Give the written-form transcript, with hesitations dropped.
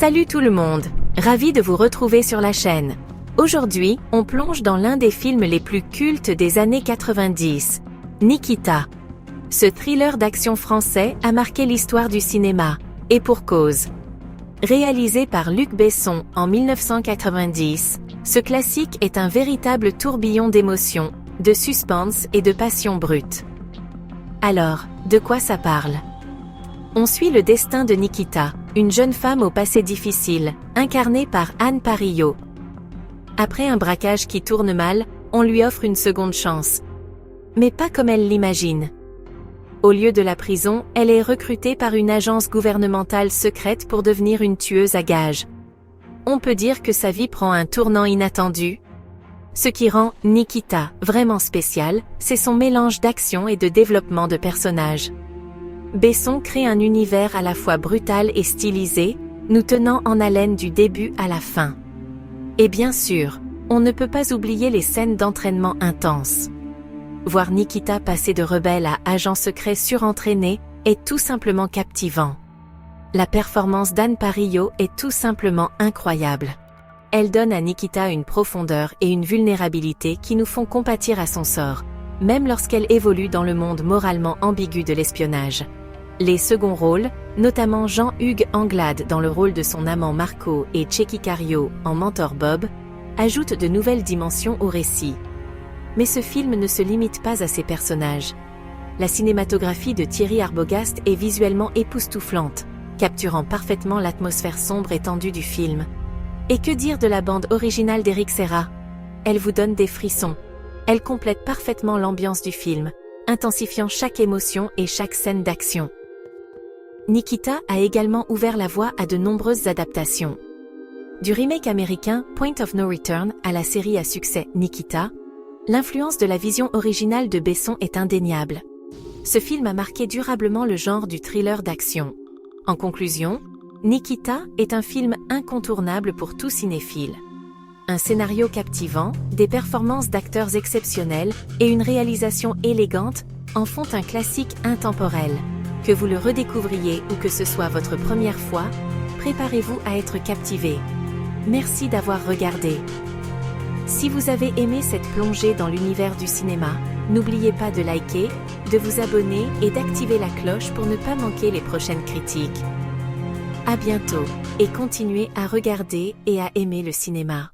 Salut tout le monde, ravi de vous retrouver sur la chaîne. Aujourd'hui, on plonge dans l'un des films les plus cultes des années 90, Nikita. Ce thriller d'action français a marqué l'histoire du cinéma, et pour cause. Réalisé par Luc Besson en 1990, ce classique est un véritable tourbillon d'émotions, de suspense et de passion brute. Alors, de quoi ça parle? On suit le destin de Nikita, une jeune femme au passé difficile, incarnée par Anne Parillot. Après un braquage qui tourne mal, on lui offre une seconde chance. Mais pas comme elle l'imagine. Au lieu de la prison, elle est recrutée par une agence gouvernementale secrète pour devenir une tueuse à gages. On peut dire que sa vie prend un tournant inattendu. Ce qui rend Nikita vraiment spéciale, c'est son mélange d'action et de développement de personnages. Besson crée un univers à la fois brutal et stylisé, nous tenant en haleine du début à la fin. Et bien sûr, on ne peut pas oublier les scènes d'entraînement intenses. Voir Nikita passer de rebelle à agent secret surentraîné est tout simplement captivant. La performance d'Anne Parillot est tout simplement incroyable. Elle donne à Nikita une profondeur et une vulnérabilité qui nous font compatir à son sort, même lorsqu'elle évolue dans le monde moralement ambigu de l'espionnage. Les seconds rôles, notamment Jean-Hugues Anglade dans le rôle de son amant Marco et Tchéky Karyo en mentor Bob, ajoutent de nouvelles dimensions au récit. Mais ce film ne se limite pas à ses personnages. La cinématographie de Thierry Arbogast est visuellement époustouflante, capturant parfaitement l'atmosphère sombre et tendue du film. Et que dire de la bande originale d'Eric Serra? Elle vous donne des frissons. Elle complète parfaitement l'ambiance du film, intensifiant chaque émotion et chaque scène d'action. Nikita a également ouvert la voie à de nombreuses adaptations. Du remake américain Point of No Return à la série à succès Nikita, l'influence de la vision originale de Besson est indéniable. Ce film a marqué durablement le genre du thriller d'action. En conclusion, Nikita est un film incontournable pour tout cinéphile. Un scénario captivant, des performances d'acteurs exceptionnelles et une réalisation élégante en font un classique intemporel. Que vous le redécouvriez ou que ce soit votre première fois, préparez-vous à être captivé. Merci d'avoir regardé. Si vous avez aimé cette plongée dans l'univers du cinéma, n'oubliez pas de liker, de vous abonner et d'activer la cloche pour ne pas manquer les prochaines critiques. À bientôt, et continuez à regarder et à aimer le cinéma.